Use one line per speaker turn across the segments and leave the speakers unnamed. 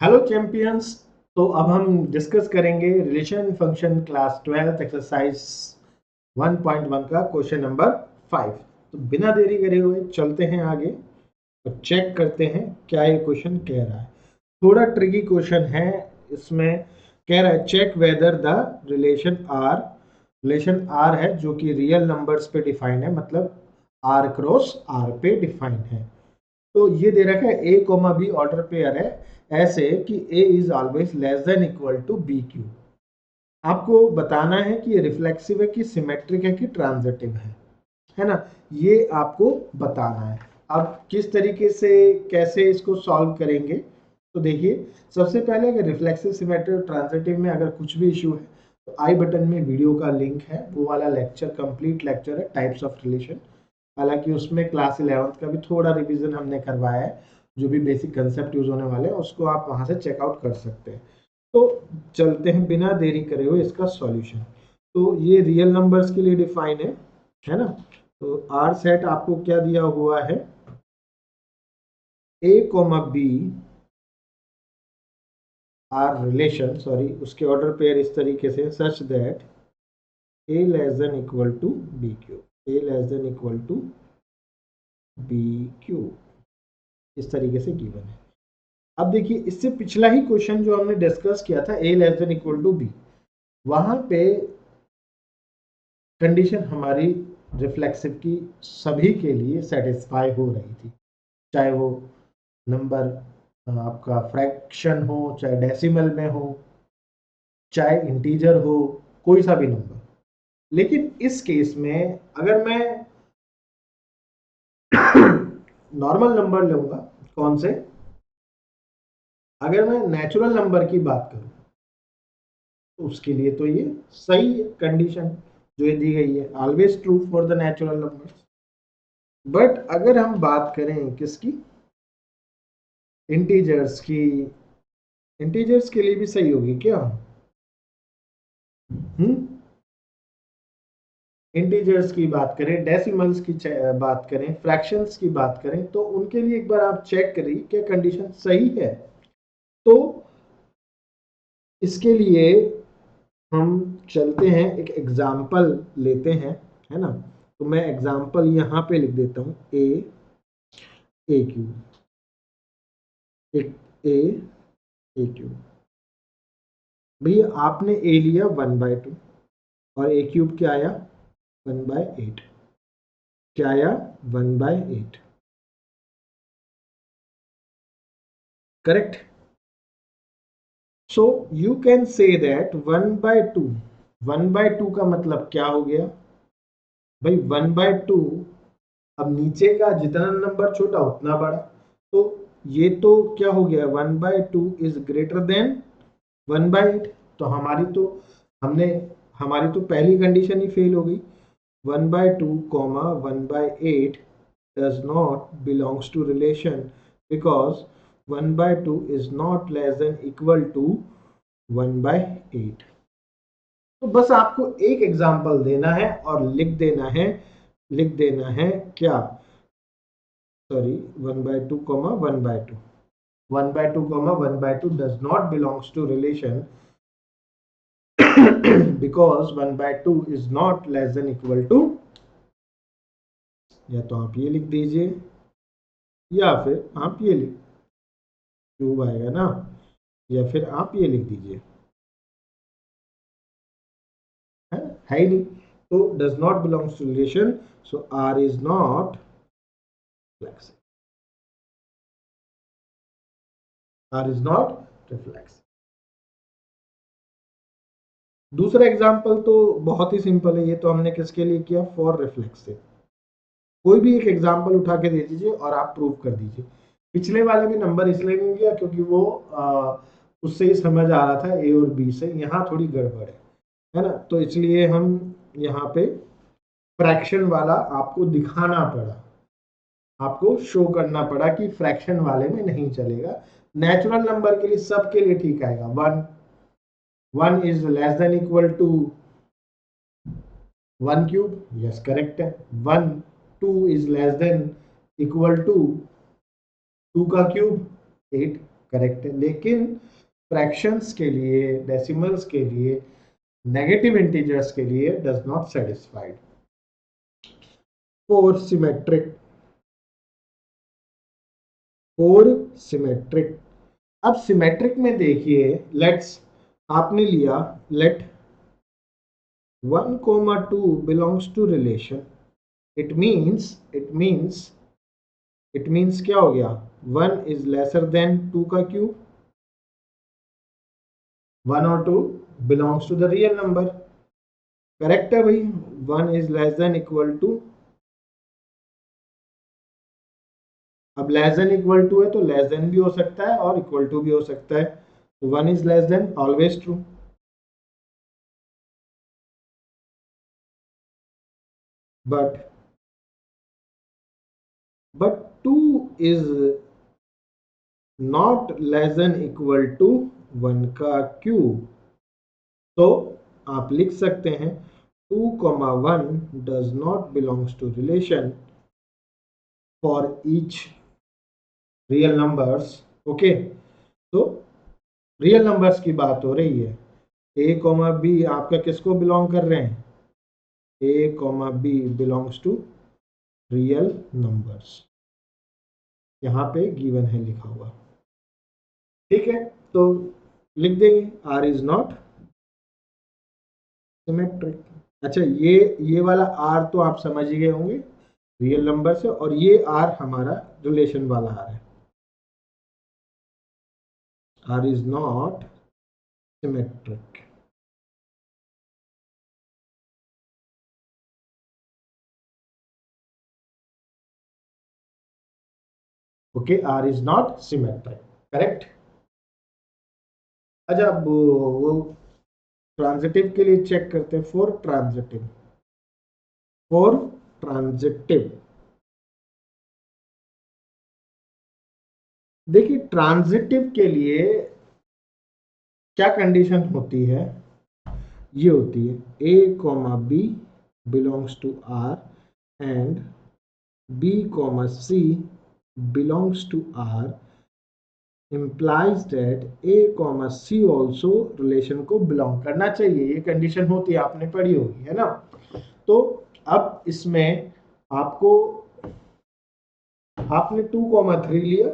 Hello champions. तो अब हम डिस्कस करेंगे रिलेशन फंक्शन क्लास 12 एक्सरसाइज 1.1 का क्वेश्चन नंबर 5। तो बिना देरी करे हुए चलते हैं आगे और चेक करते हैं क्या ये क्वेश्चन कह रहा है। थोड़ा ट्रिकी क्वेश्चन है। इसमें कह रहा है check whether the relation R है जो कि रियल नंबर्स पे डिफाइन है, मतलब आर क्रॉस आर पे डिफाइन है। तो ये दे रखा है A comma B ordered pair है, ऐसे कि A is always less than equal to B cube. आपको बताना है कि ये रिफ्लेक्सिव है कि सिमेट्रिक है कि ट्रांजिटिव है ना। ये आपको बताना है। अब किस तरीके से कैसे इसको सॉल्व करेंगे, तो देखिए सबसे पहले अगर रिफ्लेक्सिव सिमेट्रिक और ट्रांजिटिव में अगर कुछ भी इशू है तो आई बटन में वीडियो का लिंक है, वो वाला लेक्चर कंप्लीट लेक्चर है टाइप्स ऑफ रिलेशन। हालांकि उसमें क्लास 11th का भी थोड़ा रिवीजन हमने करवाया है, जो भी बेसिक कंसेप्ट यूज होने वाले हैं उसको आप वहां से चेकआउट कर सकते हैं। तो चलते हैं बिना देरी करे हुए इसका सॉल्यूशन। तो ये रियल नंबर्स के लिए डिफाइन है ना। तो आर सेट आपको क्या दिया हुआ है, A comma B R relation, sorry उसके ऑर्डर पेयर इस तरीके से such that A less than equal to B cube, A less than equal to B cube, इस तरीके से गिवन है। अब देखिए इससे पिछला ही क्वेश्चन जो हमने डिस्कस किया था A less than equal to B, वहां पे कंडीशन हमारी रिफ्लेक्सिव की सभी के लिए सेटिस्फाई हो रही थी, चाहे वो नंबर आपका फ्रैक्शन हो, चाहे डेसिमल में हो, चाहे इंटीजर हो, कोई सा भी नंबर। लेकिन इस केस में अगर मैं नॉर्मल नंबर लूंगा, कौन से, अगर मैं नेचुरल नंबर की बात करूं तो उसके लिए तो ये सही है कंडीशन जो ये दी गई है, always true for the natural numbers. But अगर हम बात करें किसकी, इंटीजर्स की, इंटीजर्स के लिए भी सही होगी क्या? इंटीजर्स की बात करें, डेसिमल्स की बात करें, फ्रैक्शंस की बात करें, तो उनके लिए एक बार आप चेक करिए क्या कंडीशन सही है। तो इसके लिए हम चलते हैं, एक एग्जाम्पल लेते हैं, है ना। तो मैं एग्जाम्पल यहाँ पे लिख देता हूँ ए क्यू, एक ए क्यू। भैया आपने ए लिया 1/2 और ए क्यूब क्या आया 1/8, क्या आया 1/8, correct. So you can say that 1/2, 1/2 का मतलब क्या हो गया भाई 1/2। अब नीचे का जितना नंबर छोटा उतना बड़ा, तो ये तो क्या हो गया 1/2 इज ग्रेटर देन 1/8। तो हमने हमारी तो पहली कंडीशन ही फेल हो गई। 1/2 comma 1/8 does not belongs to relation because 1/2 is not less than equal to 1/8। तो बस आपको एक एग्जांपल देना है और लिख देना है क्या, sorry 1/2 comma 1/2, 1/2 comma 1/2 does not belongs to relation because 1/2 is not less than equal to, या तो आप ये लिख दीजिए या फिर आप ये लिख, क्यूब आएगा ना, या फिर आप ये लिख दीजिए, है ही नहीं। तो does not belongs to relation, so R is not flexible, R is not reflexive. दूसरा एग्जांपल तो बहुत ही सिंपल है, ये तो हमने किसके लिए किया, फॉर रिफ्लेक्सिव। कोई भी एक एग्जांपल उठा के दे दीजिए और आप प्रूव कर दीजिए। पिछले वाले में नंबर इसलिए नहीं दिया क्योंकि वो उससे ही समझ आ रहा था ए और बी से, यहाँ थोड़ी गड़बड़ है ना। तो इसलिए हम यहाँ पे फ्रैक्शन वाला आपको दिखाना पड़ा, आपको शो करना पड़ा कि फ्रैक्शन वाले में नहीं चलेगा। नेचुरल नंबर के लिए सबके लिए ठीक आएगा। 1 is less than equal to 1 cube, yes correct है। 1 2 is less than equal to 2 का क्यूब 8, करेक्ट है, लेकिन फ्रैक्शंस के लिए, डेसिमल्स के लिए, नेगेटिव इंटीजर्स के लिए does not satisfied. Four symmetric, four symmetric. अब सिमेट्रिक में देखिए, लेट्स, आपने लिया late 1, 2 belongs to relation, it means क्या हो गया, 1 is lesser than 2 का क्यूब, 1 और 2 belongs to the real number, correct है भाई। 1 is less than equal to, अब लेस देन इक्वल टू है तो लेस देन भी हो सकता है और इक्वल टू भी हो सकता है, तो 1 is less than always true। but 2 is not less than equal to 1 का क्यूब, तो आप लिख सकते हैं 2, 1 does not belongs to relation for each real numbers। Okay, तो रियल नंबर्स की बात हो रही है, a, b आपका किसको बिलोंग कर रहे हैं, a, b belongs to real numbers, यहाँ पे गिवन है लिखा हुआ, ठीक है। तो लिख देंगे r इज नॉट सिमेट्रिक। अच्छा, ये वाला r तो आप समझ ही गए होंगे रियल नंबर से, और ये r हमारा रिलेशन वाला r है, r is not symmetric. Okay, r is not symmetric, correct. अच्छा, अब वो ट्रांजिटिव के लिए चेक करते हैं, फॉर ट्रांजिटिव, फॉर ट्रांजिटिव देखिए, ट्रांजिटिव के लिए क्या कंडीशन होती है, ये होती है a, b belongs to r and b, c belongs to r implies that a, c also relation को belong करना चाहिए, ये कंडीशन होती है, आपने पढ़ी होगी, है ना। तो अब इसमें आपको, आपने 2, 3 लिया,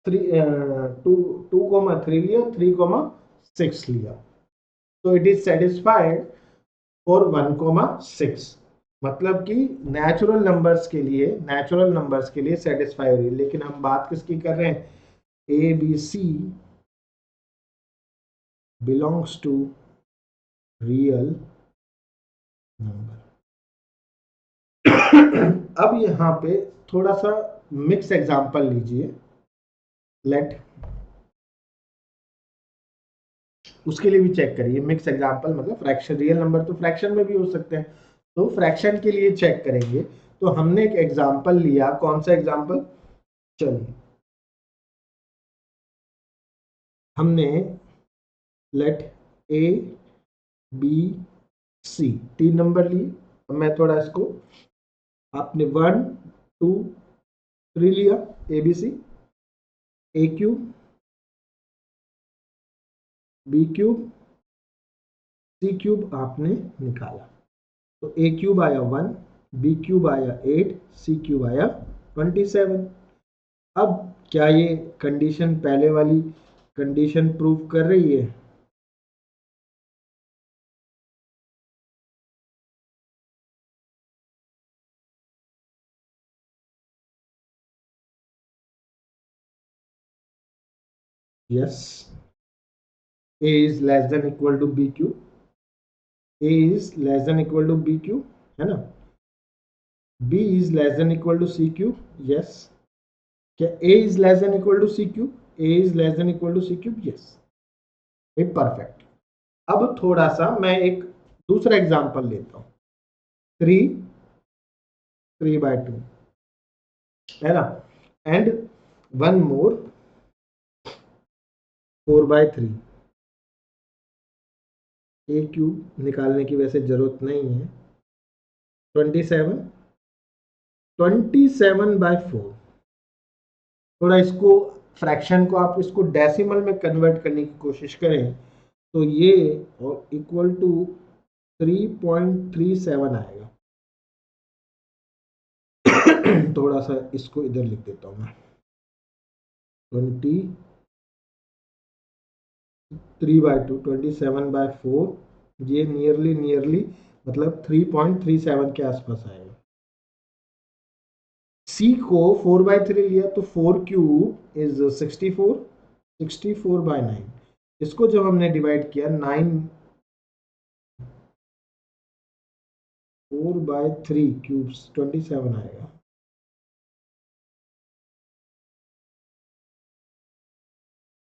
2, 3 लिया, 3, 6 लिया, तो इट इज सेटिस्फाइड फॉर 1, 6, मतलब कि नेचुरल नंबर्स के लिए सेटिस्फाई हो रही है। लेकिन हम बात किसकी कर रहे हैं, A B C belongs to real number. अब यहाँ पे थोड़ा सा मिक्स एग्जांपल लीजिए, लेट, उसके लिए भी चेक करिए, मिक्स एग्जांपल मतलब फ्रैक्शन, रियल नंबर तो फ्रैक्शन में भी हो सकते हैं, तो फ्रैक्शन के लिए चेक करेंगे। तो हमने एक एग्जांपल लिया, कौन सा एग्जांपल, चलिए हमने let A B C 3 number लिए, अब मैं थोड़ा इसको, आपने 1, 2, 3 लिया, A B C, A cube, B cube, C cube आपने निकाला, तो ए क्यूब आया 1, बी क्यूब आया 8, सी क्यूब आया 27। अब क्या ये कंडीशन पहले वाली कंडीशन प्रूव कर रही है, yes, a is less than equal to b cube, a is less than equal to b cube, है ना, b is less than equal to c cube, yes, क्या a is less than equal to c cube, a is less than equal to c cube, yes, perfect. अब थोड़ा सा मैं एक दूसरा example लेता हूं, 3/2 है ना, and one more 4/3, A cube निकालने की वैसे जरूरत नहीं है, 27/4, थोड़ा इसको फ्रैक्शन को आप इसको डेसिमल में कन्वर्ट करने की कोशिश करें तो ये इक्वल टू 3.37 आएगा। थोड़ा सा इसको इधर लिख देता हूं मैं, 23/2 27/4, ये नियरली मतलब 3.37 के आसपास आएगा। C को 4/3 लिया तो 4 क्यूब इज 64, 64/9। इसको जब हमने डिवाइड किया 4/3 क्यूब्स 27 आएगा।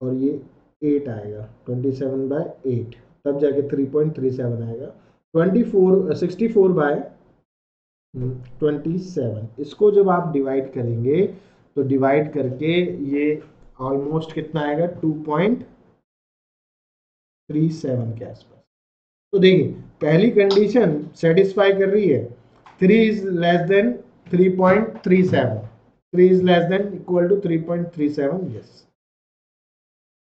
और ये 8 आएगा, 27/8, तब जाके 3.37 आएगा। 64/27, इसको जब आप डिवाइड करेंगे तो डिवाइड करके ये ऑलमोस्ट कितना आएगा, 2.37 के आसपास। तो देखिए पहली कंडीशन सेटिस्फाई कर रही है, 3 is less than 3.37, 3 is less than equal to 3.37, yes.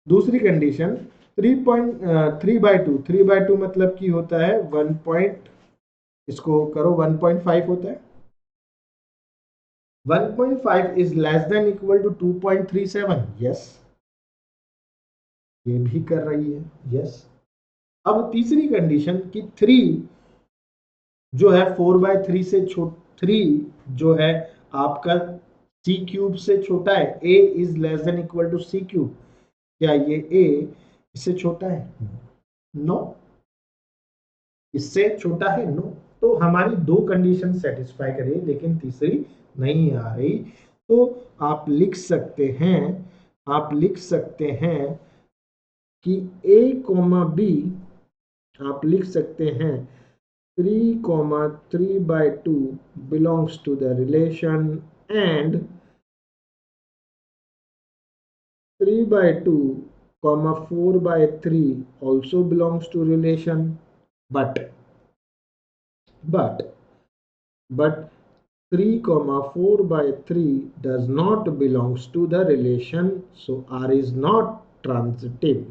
दूसरी कंडीशन 3/2 मतलब की होता है 1 इसको करो 1.5 होता है, 1.5 is less than equal to 2.37, yes, ये भी कर रही है, यस। अब तीसरी कंडीशन कि 3 जो है 4/3 से 3 जो है आपका c क्यूब से छोटा है, a is less than equal to c cube, क्या ये a इससे छोटा है, नो, इससे छोटा है, नो। तो हमारी दो कंडीशन सेटिस्फाई करिए लेकिन तीसरी नहीं आ रही, तो आप लिख सकते हैं, कि a, b, आप लिख सकते हैं 3,3/2 belongs to the relation and 3/2, 4/3 also belongs to relation, but 3,4/3 does not belongs to the relation, so R is not transitive.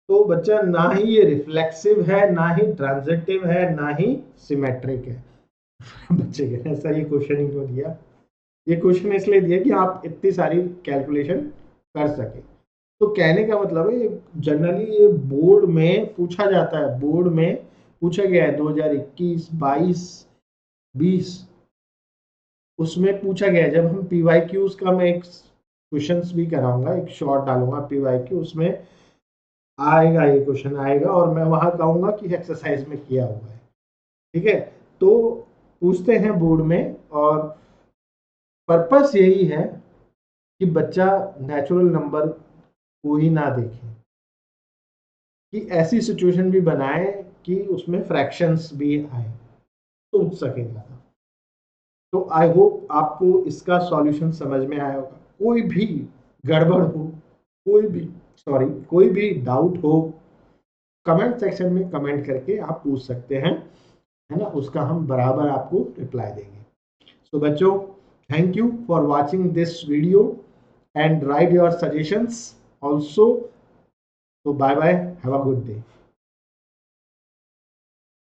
तो बच्चा ना ही ये रिफ्लेक्सिव है, ना ही ट्रांजिटिव है, ना ही सिमेट्रिक है। बच्चे कह रहे हैं सर ये क्वेश्चन ही क्यों दिया? ये क्वेश्चन इसलिए दिया कि आप इतनी सारी कैलकुलेशन कर सके। तो कहने का मतलब है जनरली ये बोर्ड में पूछा जाता है, बोर्ड में पूछा गया है 2021, 22, 20, उसमें पूछा गया है। जब हम PYQs का मैं एक क्वेश्चंस भी कराऊंगा, एक शॉर्ट डालूंगा PYQ, उसमें आएगा, ये क्वेश्चन आएगा और मैं वहां कहूंगा कि एक्सरसाइज में किया हुआ है, ठीक है। तो पूछते हैं बोर्ड में, और पर्पस यही है कि बच्चा नेचुरल नंबर को ही ना देखे, कि ऐसी सिचुएशन भी बनाए कि उसमें फ्रैक्शंस भी आए, सोच सके ज़्यादा। तो आई होप आपको इसका सॉल्यूशन समझ में आया होगा। कोई भी गड़बड़ हो, कोई भी डाउट हो, कमेंट सेक्शन में कमेंट करके आप पूछ सकते हैं, है ना, उसका हम बराबर आपको रिप्लाई देंगे। सो बच्चों, thank you for watching this video and write your suggestions also. So bye bye, have a good day.